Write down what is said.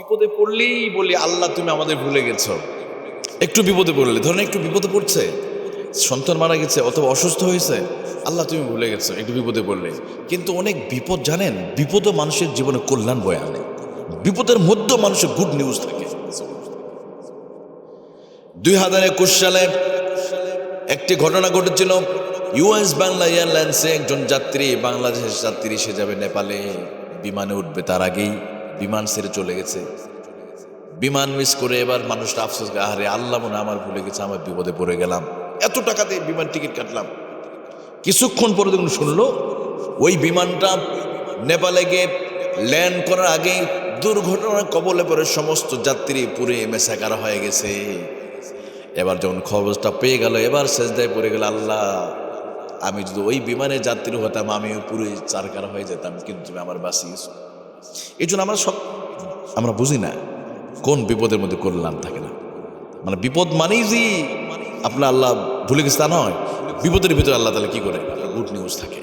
বিপদে পড়লেই বলি আল্লাহ তুমি আমাদের ভুলে গেছো। একটু বিপদে পড়লে, ধরেন একটু বিপদে পড়ছে, সন্তান মারা গেছে অথবা অসুস্থ হয়েছে, আল্লাহ তুমি ভুলে গেছো একটু বিপদে পড়লে। কিন্তু অনেক বিপদ জানেন, বিপদও মানুষের জীবনে কল্যাণ বয়ে আনে। বিপদের মধ্যে মানুষের গুড নিউজ থাকে। 2021 সালে একটি ঘটনা ঘটেছিল। ইউএস বাংলা এয়ারলাইন্সে একজন যাত্রী, বাংলাদেশের যাত্রী, সে যাবে নেপালে, বিমানে উঠবে তার আগেই বিমান ছেড়ে চলে গেছে। বিমান মিস করে এবার মানুষটা আফসোস, আরে আল্লাহ মনে আমার ভুলে গেছে, আমার বিপদে পড়ে গেলাম, এত টাকা দিয়ে বিমান টিকিট কাটলাম। কিছুক্ষণ পরে দেখুন শুনলো ওই বিমানটা নেপালে গিয়ে ল্যান্ড করার আগেই দুর্ঘটনার কবলে পড়ে সমস্ত যাত্রী পুরে মেসাকার হয়ে গেছে। এবার যখন খবরটা পেয়ে গেল, এবার সেজদায় পড়ে গেল, আল্লাহ আমি যদি ওই বিমানে যাত্রী হতাম আমিও পুরো চারকার হয়ে যেতাম, কিন্তু তুমি আমার বাঁচিয়েছ। এই জন্য আমরা বুঝি না কোন বিপদের মধ্যে কল্যাণ থাকে না। মানে বিপদ মানেই যে আপনার আল্লাহ ভুলে গেছে তা নয়, বিপদের ভিতরে আল্লাহ তাহলে কি করে গুড নিউজ থাকে।